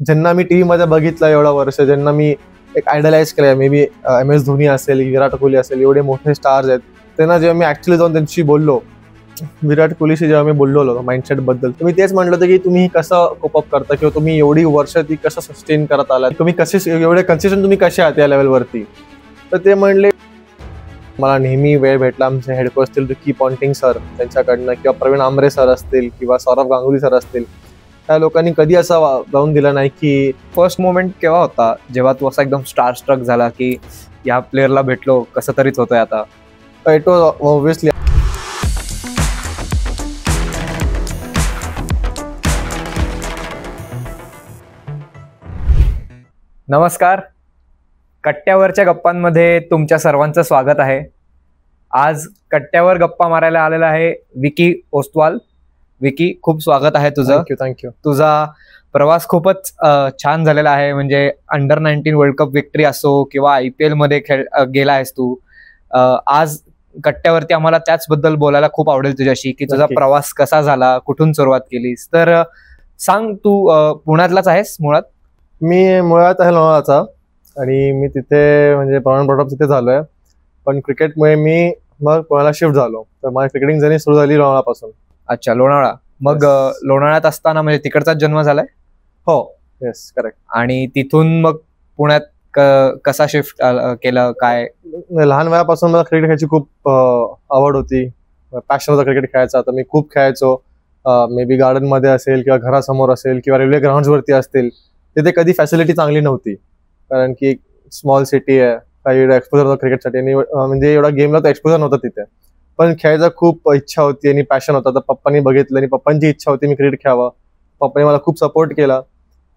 ज्यांना मी टीव्ही मध्ये बघितलं एवढा वर्ष, ज्यांना मी एक आयडलाइज केलंय, मे बी MS धोनी असेल, विराट कोहली असेल, एवढे मोठे स्टार्स आहेत, त्यांना जेव्हा मी ऍक्च्युअली जाऊन त्यांच्याशी बोललो, विराट कोहलीशी जेव्हा मी बोललो माइंडसेट बद्दल, तर मी तेच म्हटलं होतं की तुम्ही कसं कोपअप करता किंवा तुम्ही एवढी वर्ष ती कसं सस्टेन करत आला, तुम्ही कसे एवढे कन्सिस्टंट तुम्ही कसे आहात या लेवलवरती. तर ते म्हणले मला नेहमी वेळ भेटला आमचे हेड कोच असतील रिकी पॉन्टिंग सर त्यांच्याकडनं, किंवा प्रवीण आमरे सर असतील, किंवा सौरभ गांगुली सर असतील, त्या लोकांनी कधी असं जाऊन दिलं नाही. की फर्स्ट मोमेंट केव्हा होता जेव्हा तू असा एकदम स्टार स्ट्रक झाला की या प्लेअरला भेटलो, कसं तरीच होतंय आता? इट वॉज ऑब्व्हियसली नमस्कार, कट्ट्यावरच्या गप्पांमध्ये तुमच्या सर्वांचं स्वागत आहे. आज कट्ट्यावर गप्पा मारायला आलेला आहे विकी ओस्तवाल. विकी, खूप स्वागत आहे तुझं. थँक्यू. तुझा प्रवास खूपच छान झालेला आहे. म्हणजे अंडर-19 वर्ल्ड कप विक्ट्री असो किंवा IPL मध्ये गेला आहेस तू. आज कट्ट्यावरती आम्हाला त्याचबद्दल बोलायला खूप आवडेल तुझ्याशी, की तुझा प्रवास कसा झाला, कुठून सुरुवात केलीस. तर सांग, तू पुण्यातलाच आहेस मुळात? मी मुळात आहे लोणावळाचा, आणि मी तिथे म्हणजे ब्रॉडअप तिथे झालोय, पण क्रिकेटमुळे मी मग पुण्याला शिफ्ट झालो. तर माझी क्रिकेटिंग जर्नी सुरू झाली लोणावळापासून. अच्छा, लोणावळा. मग लोणावळ्यात असताना म्हणजे तिकडचाच जन्म झालाय? हो, येस, करेक्ट. आणि तिथून मग पुण्यात कसा शिफ्ट केलं, काय? लहान वयापासून मला क्रिकेट खेळायची खूप आवड होती, पॅशन होता क्रिकेट खेळायचा. तर मी खूप खेळायचो. मे बी गार्डन मध्ये असेल, किंवा घरासमोर असेल, किंवा रेल्वे ग्राउंड वरती असतील. तिथे कधी फॅसिलिटी चांगली नव्हती, कारण की स्मॉल सिटी आहे, काही एवढा एक्सपोजर होता क्रिकेटसाठी, आणि म्हणजे एवढा गेमला तर एक्सपोजर नव्हता तिथे. पण खेळायचा खूप इच्छा होती आणि पॅशन होता. तर पप्पांनी बघितलं आणि पप्पांची इच्छा होती मी क्रिकेट खेळावं. पप्पांनी मला खूप सपोर्ट केला,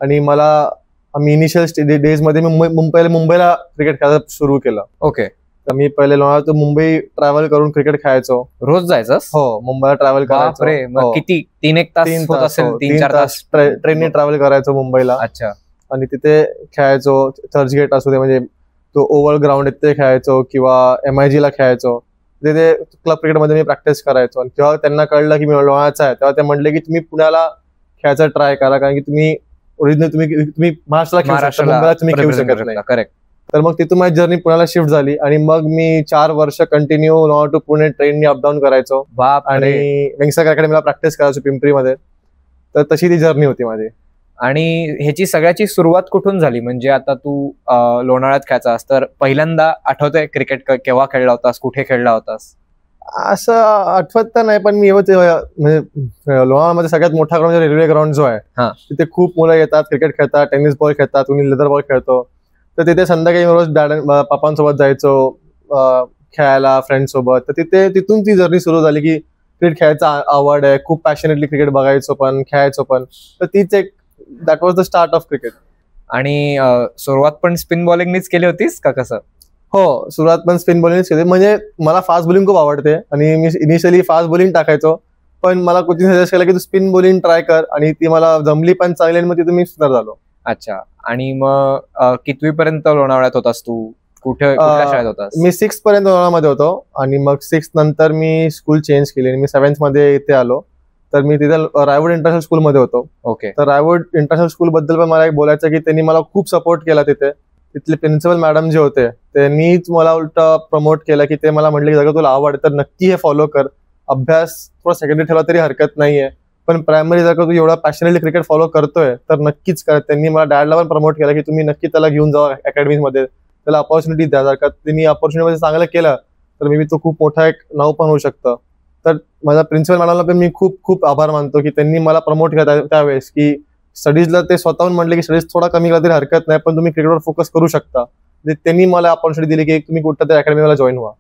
आणि आम्ही इनिशियल डेज मध्ये मुंबईला क्रिकेट खेळायला सुरू केलं. ओके. तर मी पहिले लोणावळा मुंबई ट्रॅव्हल करून क्रिकेट खेळायचो. रोज जायचं? हो, मुंबईला ट्रॅव्हल करायचो. किती? 3-1 तास होत असेल? 3-4 तास ट्रेनने ट्रॅव्हल करायचो मुंबईला. अच्छा. आणि तिथे खेळायचो. चर्चगेट असू दे, म्हणजे तो ओव्हल ग्राउंड तिथे खेळायचो, किंवा MIG ला खेळायचो. तिथे क्लब क्रिकेटमध्ये मी प्रॅक्टिस करायचो. आणि तेव्हा त्यांना कळलं की मी लोणावळ्याचा आहे, तेव्हा ते म्हणले की तुम्ही पुण्याला खेळायचा ट्राय करा, कारण की तुम्ही ओरिजिनल तुम्ही महाराष्ट्राला तुम्ही खेळू शकत नाही. करेक्ट. तर मग तिथून माझी जर्नी पुण्याला शिफ्ट झाली, आणि मग मी 4 वर्ष कंटिन्यू लोणावळा टू पुणे ट्रेननी अपडाऊन करायचो. आणि वेंगसर अकॅडमीला प्रॅक्टिस करायचो पिंपरीमध्ये. तर तशी ती जर्नी होती माझी. आणि ह्याची सगळ्याची सुरुवात कुठून झाली? म्हणजे आता तू लोणावळ्यात खेळायचास, तर पहिल्यांदा आठवतंय क्रिकेट केव्हा खेळला होतास, कुठे खेळला होतास? असं आठवत तर नाही, पण मी म्हणजे लोणावळ्यामध्ये सगळ्यात मोठा ग्राउंड रेल्वे ग्राउंड जो आहे, तिथे खूप मुलं येतात, क्रिकेट खेळतात, टेनिस बॉल खेळतात, कुणी लेदर बॉल खेळतो. तर तिथे संध्याकाळी रोज पप्पांसोबत जायचो खेळायला, फ्रेंड सोबत. तर तिथून ती जर्नी सुरू झाली की क्रिकेट खेळायचा आवड आहे, खूप पॅशनेटली क्रिकेट बघायचो पण, खेळायचो पण. तर तीच एक that was the start of cricket. आणि सुरुवात पण स्पिन बॉलिंगनीच केली होतीस का कसं? हो, सुरुवात पण स्पिन बॉलिंगच केली. म्हणजे मला फास्ट बॉलिंग खूप आवडते, आणि मी इनिशियली फास्ट बॉलिंग टाकायचो, पण मला कोचिंग सजेस्ट केलं की तू स्पिन बॉलिंग ट्राय कर, आणि ती मला जमली पण चांगली, आणि मग तिथून मी सुधार झालो. अच्छा. आणि मग कितवीपर्यंत लोणावळ्यात होतास तू? कुठल्या शाळेत होतास? मी 6th पर्यंत लोणावळ्यामध्ये होतो, आणि मग 6th नंतर मी स्कूल चेंज केली, आणि मी 7th मध्ये इथे आलो. तर मी तिथे रायवड इंटरनॅशनल स्कूलमध्ये होतो. ओके. तर रायवड इंटरनॅशनल स्कूल बद्दल पण मला एक बोलायचं की त्यांनी मला खूप सपोर्ट केला तिथे. तिथले प्रिन्सिपल मॅडम जे होते त्यांनीच मला उलट प्रमोट केलं, की ते मला म्हटले की जर तुला आवड तर नक्की हे फॉलो कर. अभ्यास थोडा सेकंडरी ठेवला तरी हरकत नाहीये, पण प्रायमरी जर तू एवढा पॅशनेटली क्रिकेट फॉलो करतोय तर नक्कीच कर. त्यांनी मला डॅडला पण प्रमोट केलं की तुम्ही नक्की त्याला घेऊन जावा अकॅडमीमध्ये, त्याला अपॉर्च्युनिटी द्या. जर का त्यांनी अपॉर्च्युनिटी चांगलं केलं तर मी तो खूप मोठा एक नाव पण होऊ शकतं. तर माझ्या प्रिन्सिपल मॅडमला पण मी खूप खूप आभार मानतो की त्यांनी मला प्रमोट केला त्यावेळेस, की स्टडीजला ते स्वतःहून म्हणले की स्टडीज थोडा कमी केला तरी हरकत नाही, पण तुम्ही क्रिकेटवर फोकस करू शकता. त्यांनी मला अपॉर्च्युनिटी दिली की तुम्ही कुठं तरी अकॅडमीला जॉईन व्हा.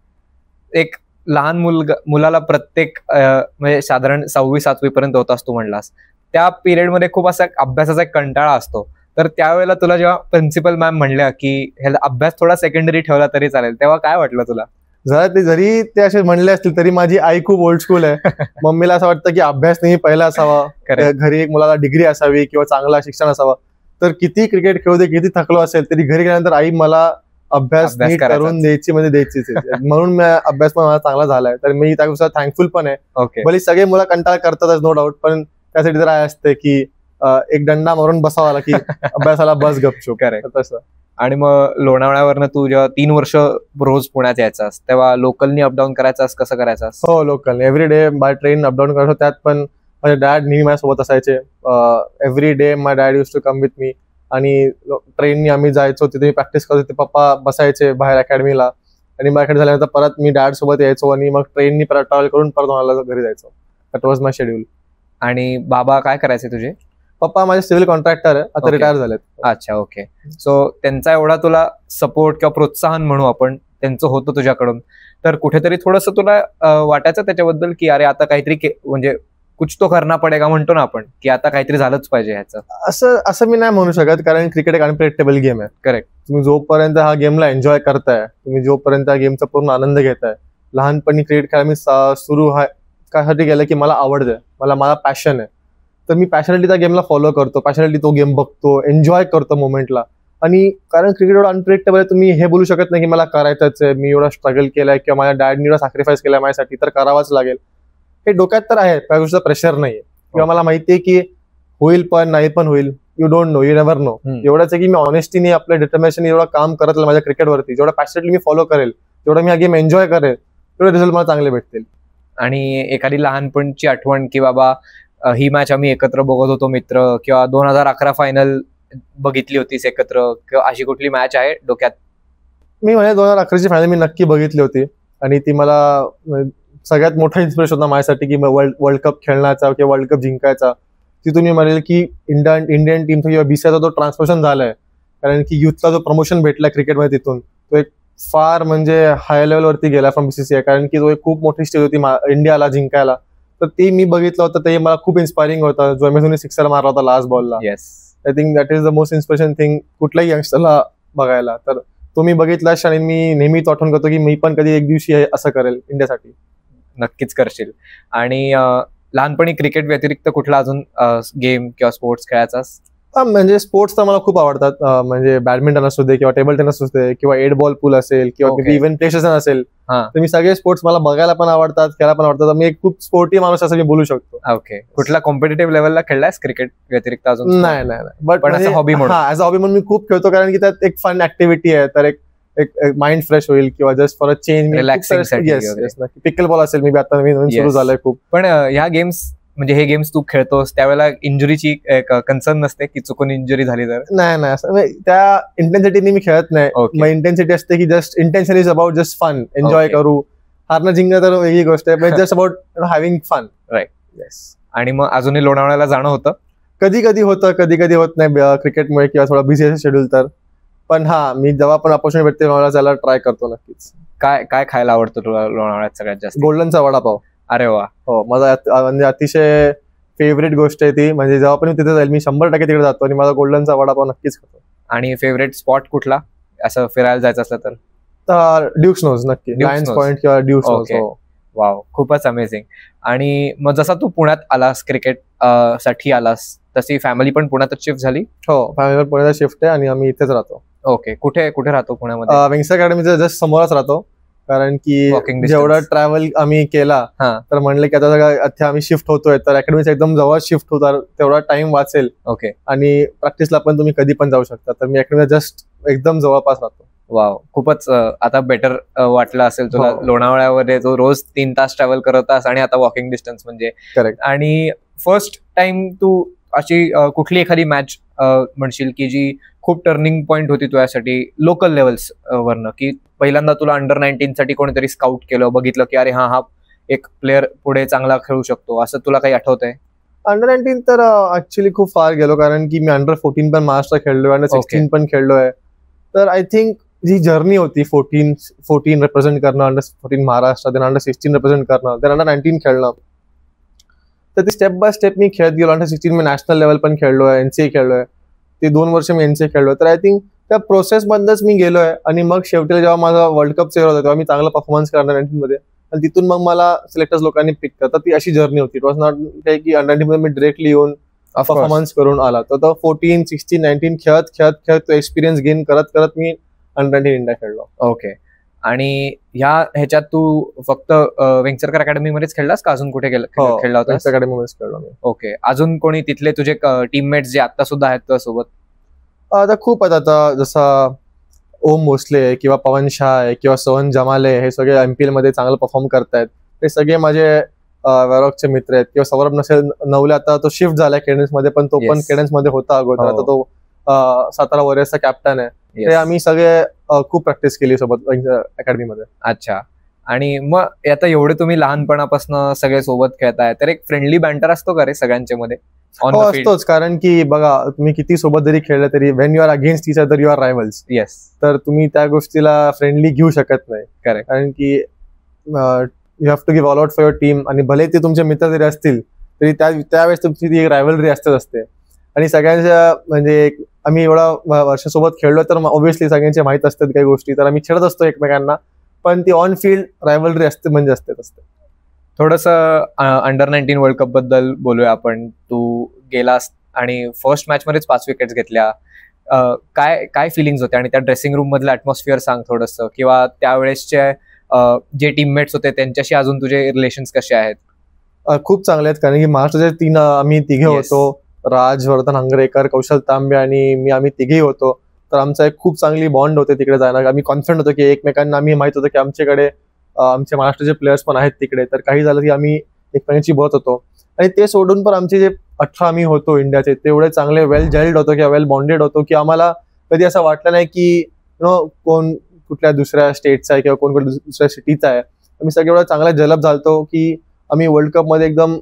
एक लहान मुलाला प्रत्येक म्हणजे साधारण 6वी-7वी पर्यंत होत असतो म्हणलास, त्या पिरियडमध्ये खूप असा अभ्यासाचा एक कंटाळा असतो. तर त्यावेळेला तुला जेव्हा प्रिन्सिपल मॅम म्हणल्या की ह्याला अभ्यास थोडा सेकंडरी ठेवला तरी चालेल, तेव्हा काय वाटलं तुला? जरी ते असे म्हणले असतील तरी माझी आई खूप ओल्ड स्कूल आहे. मम्मीला असं वाटतं की अभ्यास नेहमी पहिला असावा, घरी एक मुलाला डिग्री असावी किंवा चांगला शिक्षण असावं. तर किती क्रिकेट खेळू दे, किती थकलो असेल तरी घरी गेल्यानंतर आई मला अभ्यास नीट करून द्यायची, म्हणजे द्यायचीच. म्हणून अभ्यास पण मला चांगला झालाय, तर मी त्यानुसार थँकफुल पण आहे. भले सगळे मुलं कंटाळा करतातच नो डाऊट, पण त्यासाठी जर असते की एक दंडा मारून बसावा की अभ्यासाला बस गपचूप. करेक्ट. तसं. आणि मग लोणावळ्यावरनं तू जेव्हा 3 वर्ष रोज पुण्यात यायचास तेव्हा लोकलनी अपडाऊन करायचास, कसं करायचास? हो, local every day by train up down करतो. त्यात पण माझे डॅड नेहमी माझ्यासोबत असायचे. Every day my dad use to come with me. आणि ट्रेननी आम्ही जायचो, तिथे प्रॅक्टिस करत होते. पप्पा बसायचे बाहेर अकॅडमीला आणि माझ्याकडे झाल्यानंतर परत मी डॅड सोबत यायचो आणि मग ट्रेननी परत ट्रॅव्हल करून परत मला घरी जायचो. That was my schedule. आणि बाबा काय करायचे तुझे? पप्पा माझे सिव्हिल कॉन्ट्रॅक्टर आहे, आता रिटायर झालेत. अच्छा, ओके. सो त्यांचा एवढा तुला सपोर्ट किंवा प्रोत्साहन म्हणू आपण त्यांचं होतं तुझ्याकडून, तर कुठेतरी थोडंसं तुला वाटायचं त्याच्याबद्दल की अरे आता काहीतरी म्हणजे कुछ तो करना पडेगा म्हणतो ना आपण, की आता काहीतरी झालंच पाहिजे ह्याचं? असं मी नाही म्हणू शकत, कारण क्रिकेट एक अनप्रेडिक्टेबल गेम आहे. करेक्ट. तुम्ही जोपर्यंत हा गेमला एन्जॉय करताय, तुम्ही जोपर्यंत हा गेमचा पूर्ण आनंद घेताय. लहानपणी क्रिकेट खेळायला मी सुरू कशासाठी केलं की मला आवडतंय, मला पॅशन आहे. तर मी पॅशनेटली त्या गेमला फॉलो करतो, पॅशनेटली तो गेम बघतो, एन्जॉय करतो मोमेंटला. आणि कारण क्रिकेट एवढं अनप्रेडिक्टेबल आहे, तुम्ही हे बोलू शकत नाही की मला करायचंच आहे, मी एवढा स्ट्रगल केलाय किंवा माझ्या डॅडनी एवढा सॅक्रिफाईस केलाय माझ्यासाठी, तर करावाच लागेल. हे डोक्यात तर आहे, त्या गोष्टीचा प्रेशर नाहीये. किंवा मला माहितीये की होईल पण नाही पण होईल. You don't know, you never know. एवढंच आहे की मी ऑनेस्टीने आपल्या डिटर्मिनेशन एवढं काम करत माझ्या क्रिकेटवरती, जेवढं पॅशनेटली मी फॉलो करेल, तेवढं मी हा गेम एन्जॉय करेल, तेवढे रिझल्ट मला चांगले भेटतील. आणि एखादी लहानपणची आठवण की बाबा ही मॅच आम्ही एकत्र बघत होतो मित्र, किंवा 2011 फायनल बघितली होतीस एकत्र, किंवा अशी कुठली मॅच आहे डोक्यात? मी 2011ची फायनल मी नक्की बघितली होती आणि ती मला सगळ्यात मोठा इन्स्पिरेशन होता माझ्यासाठी की वर्ल्ड कप खेळण्याचा किंवा वर्ल्ड कप जिंकायचा. तिथून मी म्हणेल की इंडियन टीमचा किंवा बीसीआयचा जो ट्रान्सफॉर्मेशन झालाय, कारण की युथला जो प्रमोशन भेटला क्रिकेटमध्ये तिथून, तो एक फार म्हणजे हाय लेवलवरती गेला फ्रॉम बीसीसीआय. कारण की तो एक खूप मोठी स्टेज होती इंडियाला जिंकायला. तर ते मी बघितलं होतं, ते मला खूप इन्स्पायरिंग होतं. जो एमएसने सिक्सर मारला होता लास्ट बॉलला. Yes, I think that is the most inspiration thing कुठल्याही यंगस्टरला बघायला. तर तो मी बघितला आणि मी नेहमीच आठवण करतो की मी पण कधी एक दिवशी असं करेल इंडियासाठी. नक्कीच करशील. आणि लहानपणी क्रिकेट व्यतिरिक्त कुठला अजून गेम किंवा स्पोर्ट्स खेळायचास? म्हणजे स्पोर्ट्स तर मला खूप आवडतात. म्हणजे बॅडमिंटन असू दे किंवा टेबल टेनिस असू दे किंवा 8 बॉल पूल असेल किंवा इव्हन प्ले स्टेशन असेल, तर मी सगळे स्पोर्ट्स मला बघायला पण आवडतात, खेळायला पण आवडतात. मी एक खूप स्पोर्टी माणूस असं मी बोलू शकतो. ओके. कुठला कॉम्पिटेटिव्ह लेवलला खेळलायस क्रिकेट व्यतिरिक्त अजून? नाही, बट ॲज अ हॉबी म्हणून? ॲज अ हॉबी म्हणून मी खूप खेळतो, कारण की त्यात एक फन ऍक्टिव्हिटी आहे. तर एक माइंड फ्रेश होईल किंवा just for a change, relaxing. Pickle ball असेल, मी आता नवीन सुरू झालंय खूप. पण ह्या गेम्स म्हणजे हे गेम्स तू खेळतोस त्यावेळेला इंजुरीची कन्सर्न नसते की चुकून इंजुरी झाली तर? नाही, असं त्या इंटेन्सिटीने मी खेळत नाही. मग इंटेन्सिटी असते की just intention is about just fun, enjoy करू. हारणं जिंकणं तर वेगळी गोष्ट आहे, just about having fun. Right. Yes. आणि मग अजूनही लोणावळ्याला जाणं होतं? कधी कधी होतं, कधी कधी होत नाही क्रिकेटमुळे किंवा थोडा बिझी असेल शेड्यूल तर. पण हा, मी जेव्हा पण अपॉर्च्युनिटी भेटते लोणावळ्याला जायला ट्राय करतो नक्कीच. काय खायला आवडतं तुला लोणावळ्यात सगळ्यात जास्त? गोल्डनचा वडापाव. अरे वा. हो, माझा म्हणजे अतिशय फेवरेट गोष्ट आहे ती. म्हणजे जेव्हा पण मी तिथे जाईल, मी 100% तिकडे जातो आणि माझा गोल्डनचा वडापाव नक्कीच खातो. आणि फेवरेट स्पॉट कुठला असं फिरायला जायचं असलं तर? ड्यूक्स नोज नक्की, लायन्स पॉइंट किंवा ड्यूक्स नोज. वाव, खूपच अमेझिंग. आणि मग जसा तू पुण्यात आलास, क्रिकेट साठी आलास, तशी फॅमिली पण पुण्यातच शिफ्ट झाली? हो, फॅमिली पण पुण्यात शिफ्ट आहे आणि आम्ही इथेच राहतो. ओके. कुठे राहतो पुण्यामध्ये? विंग्स अकॅडमीच्या जस्ट समोरच राहतो. कारण की जेवढा ट्रॅव्हल आम्ही केला, तर म्हणले की आता आम्ही शिफ्ट होतोय, तर अकॅडमीचा एकदम जवळ शिफ्ट होतात, तेवढा टाइम वाचेल. ओके. आणि प्रॅक्टिसला पण तुम्ही कधी पण जाऊ शकता. तर मी अकॅडमीचा जस्ट एकदम जवळपास राहतो. वाव, खूपच आता बेटर वाटलं असेल तुला लोणावळ्यामध्ये जो रोज 3 तास ट्रॅव्हल करतास आणि आता वॉकिंग डिस्टन्स म्हणजे. करेक्ट. आणि फर्स्ट टाइम तू अशी कुठली एखादी मॅच म्हणशील की जी खूप टर्निंग पॉइंट होती तुझ्यासाठी लोकल लेवल्स वरनं, की पहिल्यांदा तुला अंडर 19 साठी कोणीतरी स्काउट केलं, बघितलं की अरे हा एक प्लेअर पुढे चांगला खेळू शकतो, असं तुला काही आठवतंय? अंडर 19 तर ऍक्च्युली खूप फार गेलो, कारण की मी अंडर 14 पण महाराष्ट्र खेळलोय, अंडर 16 पण खेळलोय. तर आय थिंक जी जर्नी होती 14 रिप्रेझेंट करणं, under 14 Maharashtra, then under 16 represent करणं, देन अंडर 19 खेळणं, तर ती स्टेप बाय स्टेप मी खेळत गेलो. अंडर 16 मी नॅशनल लेवल पण खेळलोय, एनसीए खेळलोय, ते 2 वर्ष मी एनसीए खेळलोय. तर आय थिंक त्या प्रोसेस मधनच मी गेलोय. आणि मग शेवटी जेव्हा माझा वर्ल्ड कप येत होता, तेव्हा मी चांगला परफॉर्मन्स करणार 19 मध्ये, आणि तिथून मग मला सिलेक्टर्स लोकांनी पिक करतात. ती अशी जर्नी होती. इट वॉज नॉट की अंडर 19 मध्ये मी डिरेक्टली येऊन परफॉर्मन्स करून आला. तर 14, 16, 19 खेळत तो एक्सपिरियन्स गेन करत मी अंडर 19 इंडिया खेळलो. ओके. आणि ह्याच्यात तू फक्त वेंगसरकर अकॅडमी मध्येच खेळलास का अजून कुठे खेळला होता? अकॅडमी मध्येच खेळलो मी. ओके. अजून कोणी तिथले तुझे टीममेट्स जे आता सुद्धा आहेत तुझ्यासोबत? आता खूप आहेत. आता जसं ओम भोसले किंवा पवन शाह आहे किंवा सोहन जमाले, हे सगळे MPL मध्ये चांगलं परफॉर्म करतायत. हे सगळे माझे वॅरॉकचे मित्र आहेत. किंवा सौरभ नवले, आता तो शिफ्ट झालाय केडेन्स मध्ये, पण तो पण केडेन्स मध्ये होता अगोदर. आता तो 17 वॉरियर्सचा कॅप्टन आहे. ते आम्ही सगळे खूप प्रॅक्टिस केली सोबत अकॅडमी मध्ये. अच्छा. आणि मग आता एवढे तुम्ही लहानपणापासून सगळे सोबत खेळताय, तर एक फ्रेंडली बँटर असतो का रे सगळ्यांच्या मध्ये? असतोच, कारण की बघा, तुम्ही किती सोबत जरी खेळलं तरी when you are against each other you are rivals. Yes. तर तुम्ही त्या गोष्टीला फ्रेंडली घेऊ शकत नाही. करेक्ट. कारण की you have to give all out for your team. आणि भले ते तुमचे मित्र जरी असतील तरी त्यावेळेस तुमची ती रायव्हलरी असते. आणि सगळ्यांच्या म्हणजे आम्ही एवढा वर्षासोबत खेळलो, तर ऑब्व्हियसली सगळ्यांचे माहित असतात काही गोष्टी, तर आम्ही खेळत असतो एकमेकांना. पण ती ऑन फील्ड रायव्हलरी असते म्हणजे असते. थोडंसं अंडर-19 वर्ल्ड कप बद्दल बोलूया आपण. तू गेलास आणि फर्स्ट मॅच मध्येच 5 विकेट्स घेतल्या. काय फिलिंग्स होते आणि त्या ड्रेसिंग रूम मधलं ऍटमॉस्फिअर सांग थोडंसं, किंवा त्यावेळेसचे जे टीममेट्स होते त्यांच्याशी अजून तुझे रिलेशन्स कसे आहेत? खूप चांगले आहेत, कारण की महाराष्ट्राचे आम्ही तिघे होतो. राज, वर्धन हंगरेकर, कौशल तांबे आणि मी, आम्ही तिघेही होतो. तर आमचा एक खूप चांगली बॉन्ड होते तिकडे जायला. आम्ही कॉन्फिडंट होतो की एकमेकांना, आम्ही माहित होतं की आमच्याकडे आमचे महाराष्ट्राचे प्लेयर्स पण आहेत तिकडे, तर काही झालं की आम्ही एकमेकांची बघत होतो. आणि ते सोडून पण आमचे जे 18 आम्ही होतो इंडियाचे, ते एवढे चांगले वेल जेल्ड होतो किंवा वेल बॉन्डेड होतो की आम्हाला कधी असं वाटलं नाही की कोण कुठल्या दुसऱ्या स्टेटचा आहे किंवा कोण दुसऱ्या सिटीचा आहे. आम्ही सगळे एवढा चांगला जलप झालतो की आम्ही वर्ल्ड कप मध्ये एकदम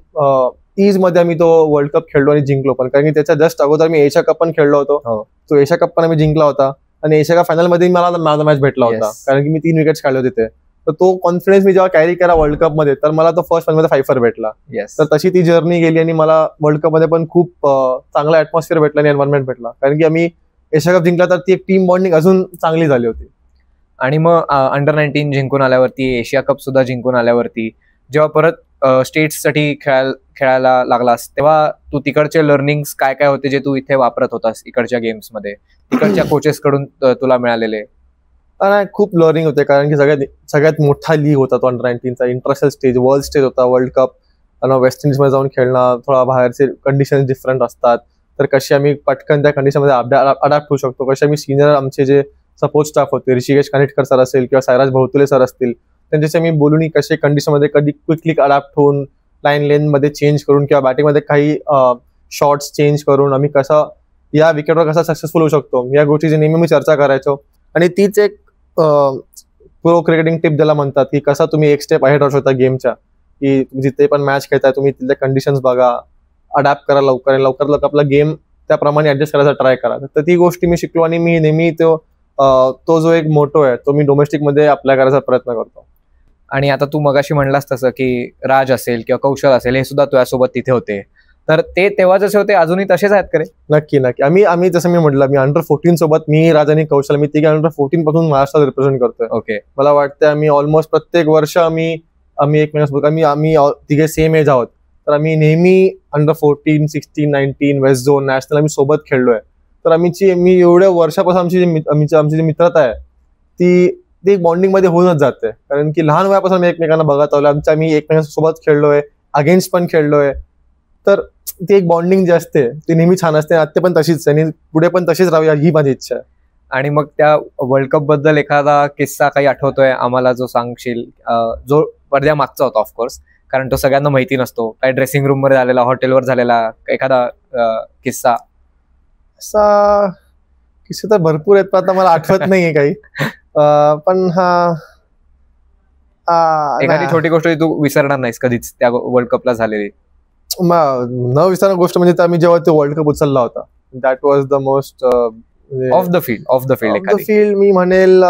ईज मध्ये आम्ही तो वर्ल्ड कप खेळलो आणि जिंकलो पण. कारण की त्याच्या जस्ट अगोदर मी एशिया कप पण खेळलो होतो. तो एशिया कप पण आम्ही जिंकला होता आणि एशिया कप फायनल मध्ये मला मॅच भेटला होता, कारण की मी 3 विकेट्स खेळले होते. तर तो कॉन्फिडन्स मी जेव्हा कॅरी केला वर्ल्ड कप मध्ये, तर मला तो फर्स्ट मध्ये 5 भेटला. तर तशी ती जर्नी गेली आणि मला वर्ल्ड कप मध्ये पण खूप चांगला ऍटमॉस्फिअर भेटला आणि एन्व्हायरमेंट भेटला, कारण की आम्ही एशिया कप जिंकला, तर ती एक टीम बॉन्डिंग अजून चांगली झाली होती. आणि मग अंडर-19 जिंकून आल्यावरती, एशिया कप सुद्धा जिंकून आल्यावरती, जेव्हा परत स्टेट्ससाठी खेळायला लागलास, तेव्हा तू तिकडचे लर्निंग्स काय काय होते जे तू इथे वापरत होतास इकडच्या गेम्स मध्ये, तिकडच्या कोचेस कडून तुला मिळालेले? खूप लर्निंग होते, कारण की सगळ्यात मोठा लीग होता तो अंडर-19चा. इंटरनॅशनल स्टेज, वर्ल्ड स्टेज होता, वर्ल्ड कप. वेस्ट इंडिज मध्ये जाऊन खेळणं, थोडा बाहेरचे कंडिशन डिफरंट असतात, तर कशी आम्ही पटकन त्या कंडिशन मध्ये अडॅप्ट होऊ शकतो, कसे आम्ही सिनियर आमचे जे सपोर्ट स्टाफ होते, ऋषिकेश कानिटकर सर असेल किंवा सायराज भोवतुले सर असतील, त्यांच्याशी आम्ही बोलून कसे कंडिशन मध्ये कधी क्विकली अडॅप्ट होऊन लाईन लेन मध्ये चेंज करून किंवा बॅटिंग मध्ये काही शॉट्स चेंज करून आम्ही कसं या विकेटवर कसा सक्सेसफुल होऊ शकतो, या गोष्टीची नेहमी मी चर्चा करायचो. आणि तीच एक प्रो क्रिकेटिंग टिप ज्याला म्हणतात, की कसा तुम्ही एक स्टेप अहेड राहू शकता गेमच्या, की जिथे पण मॅच खेळताय तुम्ही तिथले कंडिशन्स बघा, अडॅप्ट करा लवकर आणि लवकर आपला गेम त्याप्रमाणे ऍडजस्ट करायचा ट्राय करा. तर ती गोष्टी मी शिकलो आणि मी नेहमी तो जो एक मोटो आहे तो मी डोमेस्टिक मध्ये अप्लाय करायचा प्रयत्न करतो. आणि आता तू मगाशी म्हणलास तसं की राज असेल किंवा कौशल असेल, हे सुद्धा तुझ्यासोबत तिथे होते, तर ते तेव्हा जसे होते अजूनही तसेच आहेत का रे? नक्की. आम्ही जसं मी म्हटलं, मी अंडर-14 सोबत, मी, राज आणि कौशल, मी तिघे अंडर-14 पासून महाराष्ट्रात रिप्रेझेंट करतोय. ओके. मला वाटतं आम्ही ऑलमोस्ट प्रत्येक वर्ष आम्ही एकमेकांसोबत, आम्ही तिघे सेम एज आहोत, तर आम्ही नेहमी अंडर-14, 16, 19 वेस्ट झोन नॅशनल आम्ही सोबत खेळलोय. तर मी एवढ्या वर्षापासून आमची जी मित्रता आहे ती एक बॉन्डिंग मध्ये होऊनच जाते, कारण की लहान वयापासून आम्ही एकमेकांना बघत आलो, आम्ही एकमेकांसोबत खेळलोय, अगेन्स्ट पण खेळलोय. तर ती एक बॉन्डिंग जी असते ती नेहमी छान असते. आता पण तशीच आणि पुढे पण तशीच राहूया ही माझी इच्छा आहे. आणि मग त्या वर्ल्ड कप बद्दल एखादा किस्सा काही आठवतोय आम्हाला जो सांगशील, जो पडद्या मागचा होता ऑफकोर्स, कारण तो सगळ्यांना माहिती नसतो, काही ड्रेसिंग रूम मध्ये झालेला, हॉटेलवर झालेला एखादा किस्सा? असा किस्से तर भरपूर आहेत, पण आता मला आठवत नाहीये काही. पण एखादी छोटी गोष्ट तू विसरणार नाहीस कधीच त्या वर्ल्ड कपला झालेली? न विसरणार गोष्ट म्हणजे आम्ही जेव्हा तो वर्ल्ड कप उचलला होता, that was the most of the field मी म्हणेल.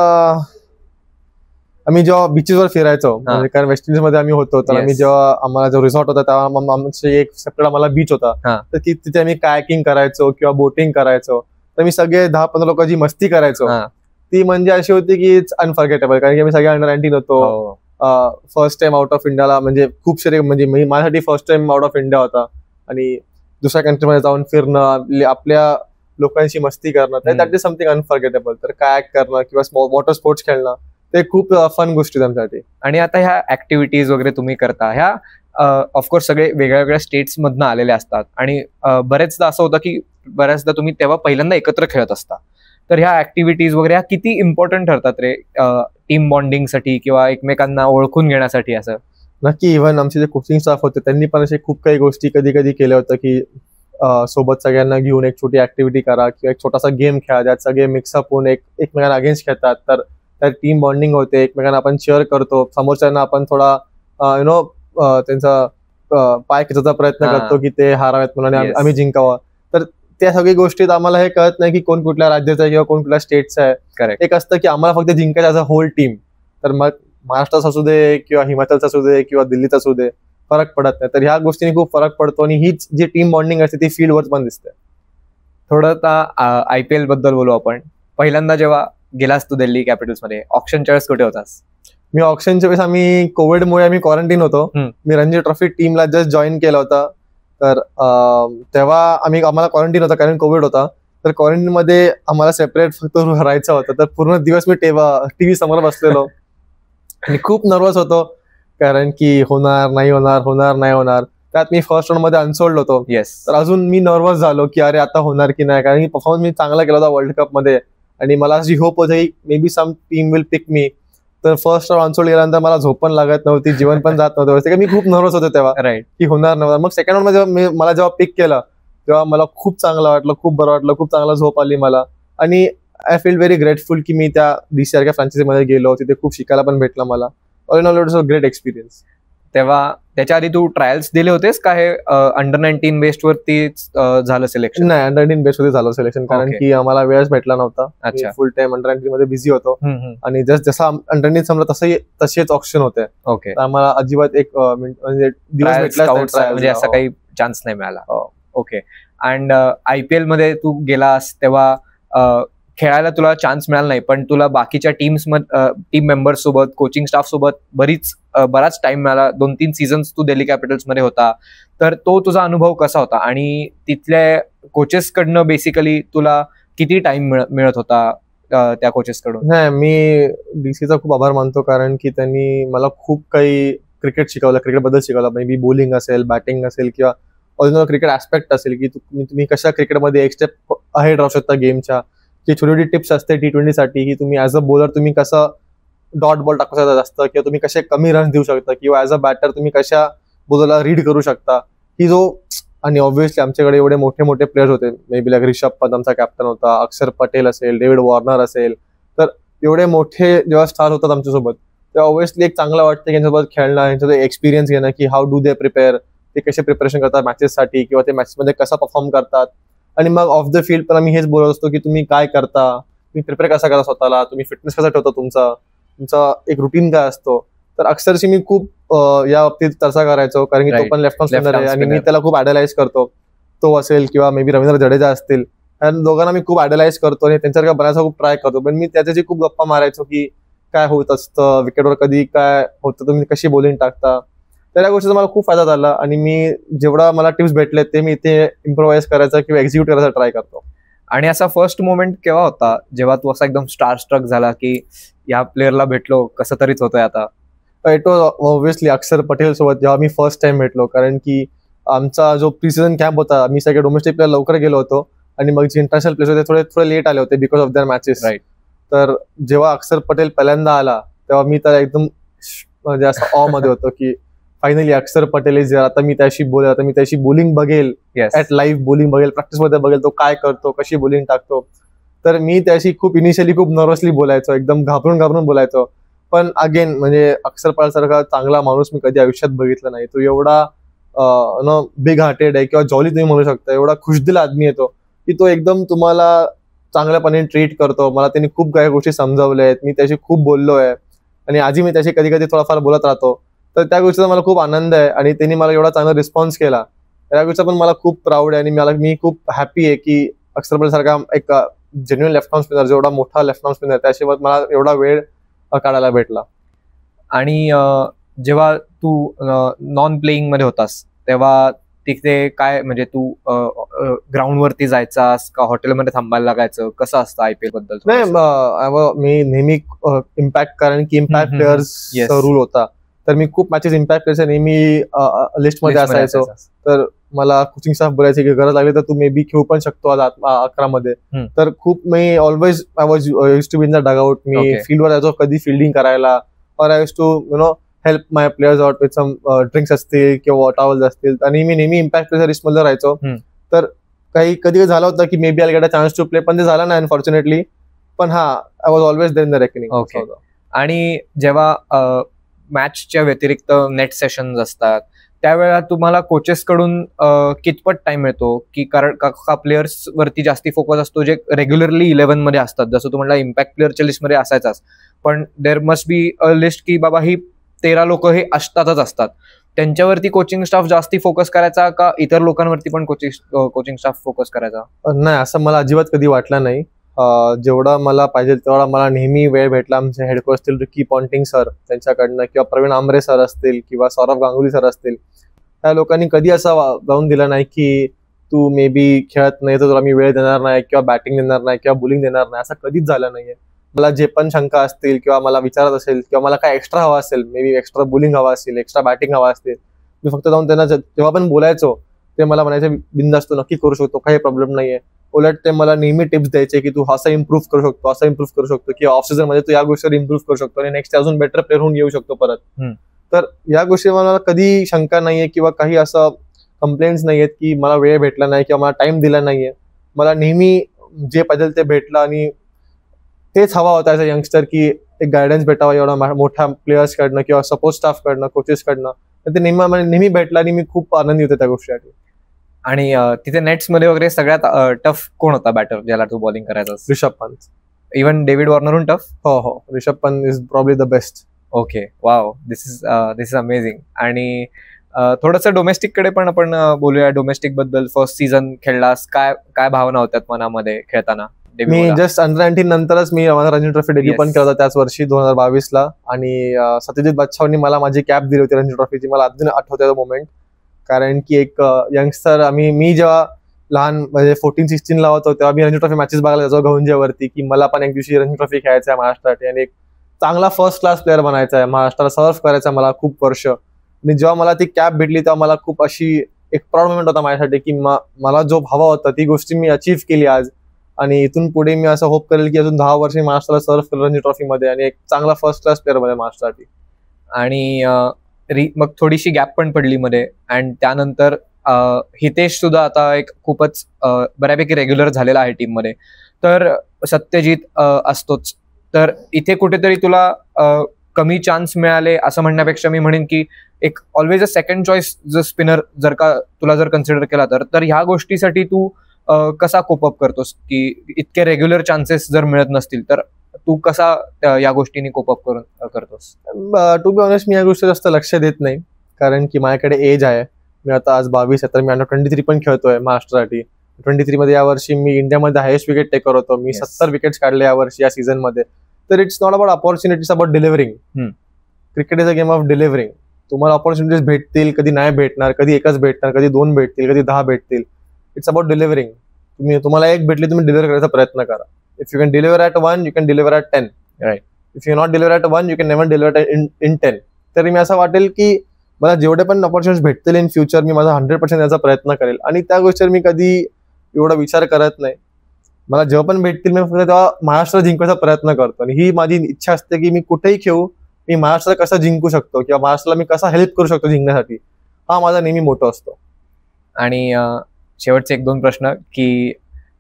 आम्ही जेव्हा बीचेसवर फिरायचो, म्हणजे कारण वेस्ट इंडिज मध्ये आम्ही होतो, तर आम्ही जेव्हा आम्हाला जो रिसॉर्ट होता तेव्हा आमचे एक सेपरेट आम्हाला बीच होता, तर तिथे आम्ही कायकिंग करायचो किंवा बोटिंग करायचो. तर मी सगळे 10-15 लोक जी मस्ती करायचो ती म्हणजे अशी होती की इट्स अनफॉरगेटेबल, कारण की आम्ही सगळे अंडर-19 होतो. फर्स्ट टाइम आउट ऑफ इंडियाला, म्हणजे खूप सारे, म्हणजे माझ्यासाठी first time out of India होता आणि दुसऱ्या कंट्रीमध्ये जाऊन फिरणं, आपल्या लोकांशी मस्ती करणं, दॅट इज समथिंग अनफॉरगेटेबल. तर कायक करणं किंवा वॉटर स्पोर्ट्स खेळणं, ते खूप फन गोष्टी त्यांच्यासाठी. आणि आता ह्या ऍक्टिव्हिटीज वगैरे तुम्ही करता, ह्या ऑफकोर्स सगळे वेगळ्या वेगळ्या स्टेट्स मधनं आलेले असतात आणि बरेचदा असं होतं की बऱ्याचदा तुम्ही तेव्हा पहिल्यांदा एकत्र खेळत असता. तर ह्या ऍक्टिव्हिटीज वगैरे ह्या किती इम्पॉर्टंट ठरतात रे टीम बॉन्डिंगसाठी किंवा एकमेकांना ओळखून घेण्यासाठी? असं नक्की. इव्हन आमचे जे कोचिंग स्टाफ होते त्यांनी पण असे खूप काही गोष्टी कधी कधी केल्या होत्या की सोबत सगळ्यांना घेऊन एक छोटी ऍक्टिव्हिटी करा किंवा एक छोटासा गेम खेळा, ज्यात सगळे मिक्सअप होऊन एकमेकांना अगेन्स्ट खेळतात, तर त्या टीम बॉन्डिंग होते, एकमेकांना आपण cheer करतो, समोरच्यांना आपण थोडा त्यांचा पाय खेचायचा प्रयत्न करतो की ते हारावेत म्हणून आणि Yes. आम्ही जिंकावं. तर त्या सगळ्या गोष्टीत आम्हाला हे कळत नाही की कोण कुठल्या राज्याचा आहे किंवा कोण कुठल्या स्टेटचा आहे. करेक्ट. एक असतं की आम्हाला फक्त जिंकायचं ॲज अ होल टीम. तर मग महाराष्ट्राचा असू दे किंवा हिमाचलचा असू दे किंवा दिल्लीचा असू दे, फरक पडत नाही. तर ह्या गोष्टींनी खूप फरक पडतो आणि हीच जी टीम बॉन्डिंग असते ती फील्डवर पण दिसते. थोडं IPL बद्दल बोलू आपण. पहिल्यांदा जेव्हा गेलास तू दिल्ली कॅपिटल्समध्ये, ऑप्शनच्या वेळेस कुठे होतास? मी ऑप्शनच्या वेळेस आम्ही कोविडमुळे आम्ही क्वारंटीन होतो. मी रणजी ट्रॉफी टीमला जस्ट जॉईन केला होता. तर तेव्हा आम्हाला क्वारंटीन होता कारण कोविड होता. तर क्वारंटीन मध्ये आम्हाला सेपरेट फक्त राहायचं होतं. तर पूर्ण दिवस मी टीव्ही समोर बसलेलो आणि खूप नर्वस होतो कारण की होणार नाही होणार, होणार नाही होणार. त्यात मी फर्स्ट राऊंड मध्ये अनसोल्ड होतो. येस. तर अजून मी नर्वस झालो की अरे आता होणार की नाही, कारण की परफॉर्मन्स मी चांगला केला होता वर्ल्ड कप मध्ये आणि मला अशी होप होती may be some team will pick me. तर फर्स्ट राऊंड अनसोल्ड गेल्यानंतर मला झोप पण लागत नव्हती, जीवन पण जात नव्हतं, मी खूप नर्वस होतो तेव्हा राईट. की होणार नव्हतं. मग सेकंड राऊंड मध्ये मला जेव्हा पिक केलं तेव्हा मला खूप चांगलं वाटलं, खूप बरं वाटलं, खूप चांगला झोप आली मला आणि आय फील व्हेरी ग्रेटफुल की मी त्या DC सारख्या फ्रँचायझी मध्ये गेलो, तिथे खूप शिकायला पण भेटलं मला. All in all it was a great experience. तेव्हा त्याच्या आधी तू ट्रायल्स दिले होतेस का हे अंडर 19 बेस्ड वरती झालं सिलेक्शन? नाही, अंडर 19 बेस्ट मध्ये झालं सिलेक्शन कारण Okay. की आम्हाला वेळच भेटला नव्हता. अच्छा. फुल टाइम अंडर 19 मध्ये बिझी होतो आणि जसा अंडर 19 संपला तसेच ऑप्शन होते. ओके. तर आम्हाला अजिबात एक म्हणजे दिवस भेटला म्हणजे असा काही चान्स नाही मिळाला. ओके. अँड IPL मध्ये तू गेलास तेव्हा खेळायला तुला चान्स मिळाला नाही, पण तुला बाकीच्या टीम मेंबर्स सोबत, कोचिंग स्टाफ सोबत बराच टाइम मिळाला. 2-3 सीझन्स तू दिल्ली कॅपिटल्स मध्ये होता. तर तो तुझा अनुभव कसा होता आणि तिथल्या कोचेस कडनं बेसिकली तुला किती टाइम मिळत होता त्या कोचेस कडून? नाही, मी DCचा खूप आभार मानतो कारण की त्यांनी मला खूप काही क्रिकेट शिकवलं, क्रिकेट बद्दल शिकवलं. मे बी बॉलिंग असेल, बॅटिंग असेल किंवा ऑरिजिनल क्रिकेट ऍस्पेक्ट असेल की तुम्ही कशा क्रिकेटमध्ये एक स्टेप अहेड राहू शकता गेमच्या. जी छोटी छोटी टिप्स असते T20 साठी की तुम्ही ऍज अ बॉलर तुम्ही कसं डॉट बॉल टाकू शकता जास्त किंवा तुम्ही कसे कमी रन देऊ शकता किंवा ऍज अ बॅटर तुम्ही कशा बॉलरला रीड करू शकता ही आणि ऑब्व्हियसली आमच्याकडे एवढे मोठे मोठे प्लेयर्स होते. May be like Rishabh Pant आमचा कॅप्टन होता, अक्षर पटेल असेल, डेव्हिड वॉर्नर असेल. तर एवढे मोठे जेव्हा स्टार होतात आमच्यासोबत तेव्हा ऑब्व्हियसली एक चांगलं वाटतं की यांच्यासोबत खेळणं, यांच्यासोबत एक्सपिरियन्स घेणं की हाऊ डू दे प्रिपेअर, ते कसे प्रिपरेशन करतात मॅचेससाठी किंवा ते मॅचेसमध्ये कसा परफॉर्म करतात. आणि मग ऑफ द फील्ड पण आम्ही हेच बोलत असतो की तुम्ही काय करता, तुम्ही प्रिपेअर कसा करता स्वतःला, तुम्ही फिटनेस कसा ठेवता, तुमचा एक रुटीन काय असतो. तर अक्षरशः मी खूप या बाबतीत चर्चा करायचो कारण की तो पण लेफ्ट आर्म स्पिनर आहे आणि मी त्याला खूप आयडलाइज करतो. तो असेल किंवा मे बी रवींद्र जडेजा असतील, या दोघांना मी खूप आयडलाइज करतो आणि त्यांच्यासारखं बनायचा खूप ट्राय करतो. पण मी त्याच्याशी खूप गप्पा मारायचो की काय होत असतं विकेटवर, कधी काय होतं, तुम्ही कशी बॉलिंग टाकता. त्या गोष्टीचा मला खूप फायदा झाला आणि मी जेवढा मला टिप्स भेटले ते मी इथे इम्प्रोव्हाइज करायचा किंवा एक्झिक्यूट करायचा ट्राय करतो. आणि असा फर्स्ट मोमेंट केव्हा होता जेव्हा तू असा एकदम स्टार स्ट्रक झाला की या प्लेअरला भेटलो, कसं तरीच होतंय आता? इट वॉज ऑब्व्हियसली अक्षर पटेल सोबत जेव्हा मी फर्स्ट टाइम भेटलो, कारण की आमचा जो प्री सीझन कॅम्प होता, मी सगळे डोमेस्टिक प्लेअर लवकर गेलो होतो आणि मग जे इंटरनॅशनल प्लेयर्स होते थोडे लेट आले होते because of their matches. Right. तर जेव्हा अक्षर पटेल पहिल्यांदा आला तेव्हा मी त्याला एकदम म्हणजे असं ऑ मध्ये होतो की फायनली अक्षर पटेल इज आता मी त्याशी बोलेल, आता मी त्याशी बॉलिंग बघेल, ऍट लाईव्ह बॉलिंग बघेल, प्रॅक्टिस मध्ये बघेल तो काय करतो, कशी बॉलिंग टाकतो. तर मी त्याशी खूप इनिशियली खूप नर्वसली बोलायचो, एकदम घाबरून बोलायचो. पण अगेन म्हणजे अक्षर पटेल सारखा चांगला माणूस मी कधी आयुष्यात बघितला नाही. तो एवढा बिग हार्टेड आहे किंवा जॉली तुम्ही म्हणू शकता, एवढा खुशदिल आदमी येतो की तो एकदम तुम्हाला चांगल्यापणे ट्रीट करतो. मला त्यांनी खूप काही गोष्टी समजावल्या आहेत, मी त्याशी खूप बोललोय आणि आजही मी त्याशी कधी कधी थोडाफार बोलत राहतो. तर त्या गोष्टीचा मला खूप आनंद आहे आणि त्यांनी मला एवढा चांगला रिस्पॉन्स केला, त्या गोष्टीचा पण मला खूप प्राऊड आहे आणि मी खूप हॅपी आहे की अक्षर पटेल सारखा एक जेन्युइन लेफ्ट आर्म स्पिनर, जेवढा मोठा लेफ्ट आर्म स्पिनर त्याशिवाय मला एवढा वेळ काढायला भेटला. आणि जेव्हा तू नॉन प्लेइंग मध्ये होतास तेव्हा तिथे काय म्हणजे तू ग्राउंडवरती जायचास का हॉटेलमध्ये थांबायला लागायचं, कसं असतं IPL बद्दल? नाही, मी नेहमी इम्पॅक्ट, कारण की इम्पॅक्ट प्लेयर्स रूल होता, तर मी खूप मॅचेस इम्पॅक्ट प्लेयर्स नेहमी लिस्टमध्ये असायचो. तर मला कोचिंग स्टाफ बोलायचे की गरज लागली तर तू मे बी खेळू पण शकतो आज 11 मध्ये. तर खूप मी always I was use to be in the dugout. मी फील्डवर जायचो कधी फिल्डिंग करायला, और I use to help my players out with some drinks असतील किंवा टॉवल्स असतील. आणि मी नेहमी इम्पॅक्ट प्लेयर लिस्टमध्ये राहायचो. तर काही कधी झालं होतं की maybe I get a chance to play, पण ते झालं नाही अनफॉर्च्युनेटली. पण हा, I was always there in the reckoning. आणि जेव्हा मॅचच्या व्यतिरिक्त नेट सेशन्स असतात त्यावेळेला तुम्हाला कोचेस कडून कितपत टाइम मिळतो, की कारण का प्लेयर्स वरती जास्ती फोकस असतो जे रेग्युलरली 11 मध्ये असतात, जसं तू म्हणला इम्पॅक्ट प्लेअरच्या लिस्टमध्ये असायचाच, पण there must be a list की बाबा ही 13 लोक हे असतातच असतात, त्यांच्यावरती कोचिंग स्टाफ जास्ती फोकस करायचा का इतर लोकांवरती पण कोचिंग स्टाफ फोकस करायचा? नाही, असं मला अजिबात कधी वाटलं नाही. जेवढा मला पाहिजे तेवढा मला नेहमी वेळ भेटला. आमचे हेड कोच असतील रिकी पॉन्टिंग सर त्यांच्याकडनं, किंवा प्रवीण आमरे सर असतील, किंवा सौरभ गांगुली सर असतील, त्या लोकांनी कधी असं जाऊन दिलं नाही की तू मे बी खेळत नाही तर तुला मी वेळ देणार नाही, किंवा बॅटिंग देणार नाही, किंवा बॉलिंग देणार नाही. असं कधीच झालं नाहीये. मला जे पण शंका असतील किंवा मला विचारत असेल किंवा मला काय एक्स्ट्रा हवा असेल, मे बी एक्स्ट्रा बॉलिंग हवा असेल, एक्स्ट्रा बॅटिंग हवा असेल, मी फक्त जाऊन त्यांना जेव्हा पण बोलायचो ते मला म्हणायचे बिंदास तू नक्की करू शकतो, काही प्रॉब्लेम नाहीये. उलट ते मला नेहमी टिप्स द्यायचे की तू असं इम्प्रूव्ह करू शकतो, असं इम्प्रूव्ह करू शकतो, किंवा ऑफ सीझन मध्ये तू या गोष्टीवर इम्प्रूव्ह करू शकतो आणि नेक्स्ट अजून बेटर प्लेअर होऊन येऊ शकतो परत. तर या गोष्टी मला कधी शंका नाहीये किंवा काही असं कंप्लेंट्स नाहीयेत की मला वेळ भेटला नाही किंवा मला टाइम दिला नाहीये. मला नेहमी जे पाहिजे ते भेटलं आणि तेच हवा होता ऍज अ यंगस्टर, की एक गायडन्स भेटावा एवढा मोठ्या प्लेयर्स कडनं किंवा सपोर्ट स्टाफ कडनं, कोचेस कडनं. तर ते नेहमी भेटलं आणि मी खूप आनंदी होते त्या गोष्टीसाठी. आणि तिथे नेट्स मध्ये वगैरे सगळ्यात टफ कोण होता बॅटर ज्याला तू बॉलिंग करायचा? ऋषभ पंत. इव्हन डेव्हिड वॉर्नरहून टफ? हो, Rishabh Pant is probably the best. Okay, wow, this is amazing. आणि थोडंसं डोमेस्टिक कडे पण आपण बोलूया. डोमेस्टिक बद्दल फर्स्ट सीझन खेळलास, काय भावना होत्यात मनामध्ये खेळताना? मी जस्ट अंडर-19 नंतरच मी रणजी ट्रॉफी डेब्यू पण केला होता त्याच वर्षी 2022 ला. आणि सत्यजित बादशाहनी मला माझी कॅप दिली होती रणजी ट्रॉफीची. मला अजून आठवते तो मोमेंट, कारण की एक यंगस्टर मी जेव्हा लहान म्हणजे 14-16 ला होतो तेव्हा मी रणजी ट्रॉफी मॅचेस बघायला जायचो गहुंजेवरती, की मला पण एक दिवशी रणजी ट्रॉफी खेळायचं आहे महाराष्ट्रासाठी आणि एक चांगला फर्स्ट क्लास प्लेअर बनायचा आहे, महाराष्ट्राला सर्व्ह करायचा मला खूप वर्ष. आणि जेव्हा मला ती कॅप भेटली तेव्हा मला खूप अशी एक प्राऊड मोमेंट होता माझ्यासाठी, की मला जो हवा होता ती गोष्टी मी अचीव्ह केली आज. आणि इथून पुढे मी असं होप करेल की अजून 10 वर्ष महाराष्ट्राला सर्व्ह केलं रणजी ट्रॉफीमध्ये आणि एक चांगला फर्स्ट क्लास प्लेअर बनेल महाराष्ट्रासाठी. आणि मग थोडीशी गॅप पण पडली मध्ये, आणि त्यानंतर हितेश सुद्धा आता एक खूपच बऱ्यापैकी रेग्युलर झालेला आहे टीम मध्ये. तर सत्यजित असतोच, तर इथे कुठेतरी तुला कमी चान्स मिळाले असं म्हणण्यापेक्षा मी म्हणेन की एक ऑलवेज अ सेकंड चॉईस जर स्पिनर तुला जर कन्सिडर केला तर ह्या गोष्टीसाठी तू कसा कोप अप करतोस, की इतके रेग्युलर चान्सेस जर मिळत नसतील तर तू कसा या गोष्टींनी कोप अप करतोस? टू बी ऑनेस्ट मी या गोष्टी जास्त लक्ष देत नाही, कारण की माझ्याकडे एज आहे. मी आता आज 22 आहे, तर मी अंडर-23 पण खेळतोय महाराष्ट्रासाठी. 23 मध्ये या वर्षी मी इंडियामध्ये हायेस्ट विकेट टेकर होतो. मी 70 विकेट्स काढले या वर्षी या सीझन मध्ये. तर it's not about opportunity, it's about delivering. Cricket is a game of delivering. तुम्हाला अपॉर्च्युनिटीज भेटतील, कधी नाही भेटणार, कधी एकच भेटणार, कधी 2 भेटतील, कधी 10 भेटतील. It's about delivering. तुम्हाला एक भेटली, तुम्ही डिलिव्हर करायचा प्रयत्न करा. If you can deliver at 1, you can deliver at 10. Right. If you not deliver at 1, you can never deliver in 10. तरी मी असं वाटेल की मला जेवढे पण अपॉर्च्युनिटीज भेटतील इन फ्युचर मी माझा 100% याचा प्रयत्न करेल. आणि त्या गोष्टीवर मी कधी एवढा विचार करत नाही. मला जेव्हा पण भेटतील मी फक्त तेव्हा महाराष्ट्र जिंकण्याचा प्रयत्न करतो. आणि ही माझी इच्छा असते की मी कुठेही खेळू, मी महाराष्ट्र कसं जिंकू शकतो किंवा महाराष्ट्राला मी कसा हेल्प करू शकतो जिंकण्यासाठी, हा माझा नेहमी मोठो असतो. आणि शेवटचे 1-2 प्रश्न, की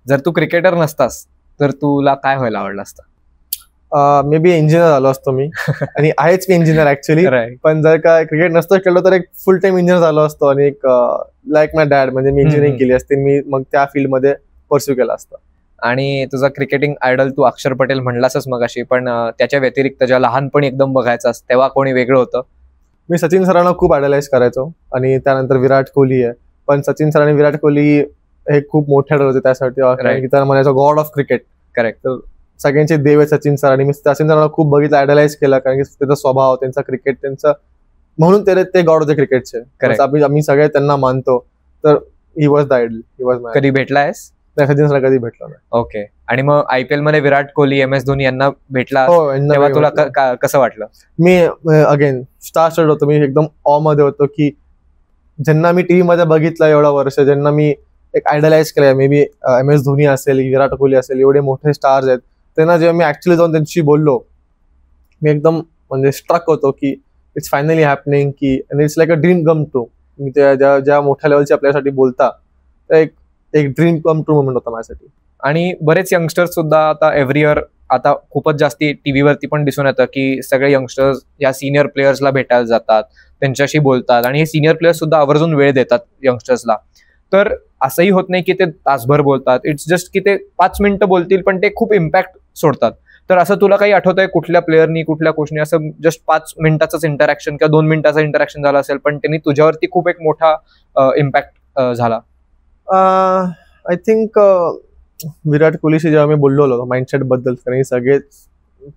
जर तू क्रिकेटर नसतास तर तुला काय व्हायला आवडलं असतं? मे बी इंजिनियर झालो असतो मी. आणि आहेच मी इंजिनियर ऍक्च्युली. पण जर का क्रिकेट नसतं खेळलो तर एक फुल टाइम इंजिनियर झालो असतो आणि एक लाईक माय डॅड म्हणजे मी इंजिनिअरिंग केली असते. मी मग त्या फील्डमध्ये परस्यू केलं असतं. आणि तुझा क्रिकेटिंग आयडल तू अक्षर पटेल म्हणलासच मगाशी, पण त्याच्या व्यतिरिक्त जेव्हा लहानपणी एकदम बघायचास तेव्हा कोणी वेगळं होतं? मी सचिन सरांना खूप आयडलाइज करायचो आणि त्यानंतर विराट कोहली आहे. पण सचिन सर आणि विराट कोहली हे खूप मोठे होते त्यासाठी, त्याला म्हणायचं गॉड ऑफ क्रिकेट. करेक्ट. तर सगळ्यांचे देव आहे सचिन सर. आणि मी सचिन सरांना खूप बघितलं, आयडलाइज केलं, कारण की त्याचा स्वभाव, त्यांचा क्रिकेट, त्यांचं म्हणून ते गॉड होते क्रिकेटचे. आम्ही सगळे त्यांना मानतो. तर he was the idol, he was my. कधी भेटलायस? सचिन कधी भेटला नाही. ओके. आणि मग IPL मध्ये विराट कोहली, MS धोनी यांना भेटला हो, तेव्हा तुला कसं वाटलं? मी अगेन स्टार होतो, मी एकदम ऑ मध्ये होतो की ज्यांना मी टीव्ही मध्ये बघितलं एवढं वर्ष, ज्यांना मी एक आयडलाइज केलंय, मे बी MS धोनी असेल, विराट कोहली असेल, एवढे मोठे स्टार्स आहेत, त्यांना जेव्हा मी ऍक्च्युअली जाऊन त्यांच्याशी बोललो, मी एकदम म्हणजे स्ट्रक होतो की इट्स फायनली हॅपनिंग, की it's like a dream come true. मी ज्या मोठ्या लेवलच्या आपल्यासाठी बोलता, तर एक ड्रीम कम ट्रू मोमेंट होता माझ्यासाठी. आणि बरेच यंगस्टर्स सुद्धा आता एव्हरी इयर आता खूपच जास्ती टीव्हीवरती पण दिसून येतं की सगळे यंगस्टर्स या सिनियर प्लेयर्सला भेटायला जातात, त्यांच्याशी बोलतात, आणि हे सिनियर प्लेयर्स सुद्धा आवर्जून वेळ देतात यंगस्टर्सला. तर असंही होत नाही की ते तासभर बोलतात, इट्स जस्ट की ते 5 मिनिटं बोलतील पण ते खूप इम्पॅक्ट सोडतात. तर असं तुला काही आठवतंय कुठल्या प्लेअरनी, कुठल्या कोचनी असं जस्ट 5 मिनिटाचंच इंटरॅक्शन किंवा 2 मिनिटाचं इंटरॅक्शन झालं असेल पण त्यांनी तुझ्यावरती खूप एक मोठा इम्पॅक्ट झाला? आय थिंक विराट कोहलीशी जेव्हा मी बोललो माइंडसेट बद्दल, कारण सगळेच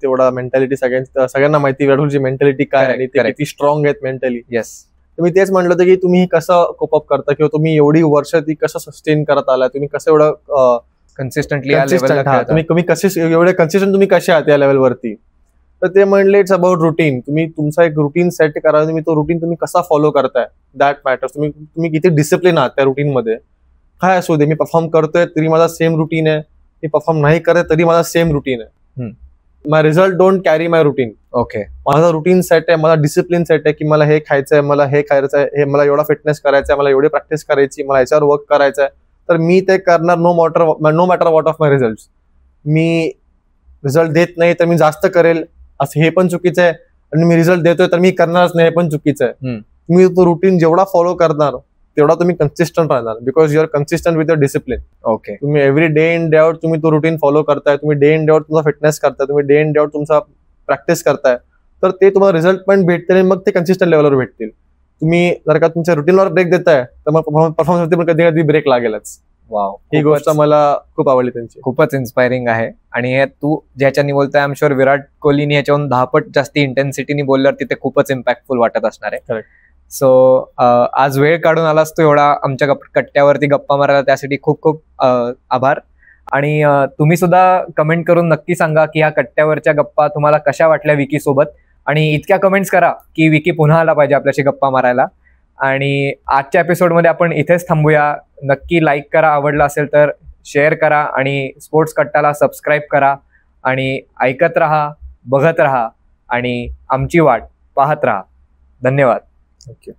तेवढा मेंटॅलिटी सगळ्यांना माहिती विराट कोहलीची मेंटॅलिटी काय आणि ते किती स्ट्रॉंग आहेत मेंटली. येस. तर मी तेच म्हणलं होतं की तुम्ही कसं कोपअप करता, किंवा तुम्ही एवढी वर्ष ती कसं सस्टेन करत आला, तुम्ही कसं एवढं कन्सिस्टंटली तुम्ही कसे एवढे कन्सिस्टंट तुम्ही कसे आहात या लेवलवरती. तर ते म्हणले इट्स अबाउट रुटीन. तुम्ही तुमचा एक रुटीन सेट करा, तुम्ही तो रुटीन तुम्ही कसा फॉलो करताय, दॅट मॅटर्स. तुम्ही किती डिसिप्लिन आहात त्या रुटीन मध्ये. काय असू दे, मी परफॉर्म करतोय तरी माझा सेम रुटीन आहे, मी परफॉर्म नाही करत तरी माझा सेम रुटीन आहे. My result don't carry my routine. Okay. माझा रुटीन सेट आहे, माझा डिसिप्लिन सेट आहे की मला हे खायचंय, मला हे खायचंय, हे मला एवढा फिटनेस करायचा आहे, मला एवढी प्रॅक्टिस करायची, मला याच्यावर वर्क करायचं आहे, तर मी ते करणार no matter what of my result. मी रिझल्ट देत नाही तर मी जास्त करेल असं हे पण चुकीचं आहे, आणि मी रिझल्ट देतोय तर मी करणारच नाही हे पण चुकीचं आहे. तुम्ही तो रुटीन जेवढा फॉलो करणार तेवढा तुम्ही कन्सिस्टंट राहणार, because you are consistent with your discipline. Okay. तुम्ही every day in day out तुम्ही तो रुटीन फॉलो करताय, तुम्ही डे इन डे आउट तुमचा फिटनेस करताय, तुम्ही डे इन डे आउट तुमचा प्रॅक्टिस करताय, तर ते तुम्हाला रिझल्ट पण भेटतील आणि मग ते कन्सिस्टंट लेवलवर भेटतील. तुम्ही जर का तुमच्या रुटीनवर ब्रेक देताय तर मग परफॉर्मन्स पण कधी कधी ब्रेक लागेलच. वाव, ही गोष्ट मला खूप आवडली त्यांची. खूपच इन्स्पायरिंग आहे. आणि हे तू ज्याच्यानी बोलतोय, आय एम शुअर विराट कोहलीनी याच्याहून 10 पट जास्ती इंटेन्सिटीनी बोलल्यावर तिथे खूपच इम्पॅक्टफुल वाटत असणार आहे. करेक्ट. सो आज वेळ काढून आलास तू एवढा आमच्या कट्ट्यावरती गप्पा मारायला, त्यासाठी खूप खूप आभार. आणि तुम्ही सुद्धा कमेंट करून नक्की सांगा की या कट्ट्यावरच्या गप्पा तुम्हाला कशा वाटल्या विकी सोबत, आणि इतक्या कमेंट्स करा की विकी पुन्हा आला पाहिजे आपल्याशी गप्पा मारायला. आणि आजच्या एपिसोडमध्ये आपण इथेच थांबूया. नक्की लाईक करा, आवडला असेल तर शेअर करा, आणि स्पोर्ट्स कट्टाला सबस्क्राईब करा, आणि ऐकत राहा, बघत राहा, आणि आमची वाट पाहत राहा. धन्यवाद. थँक्यू.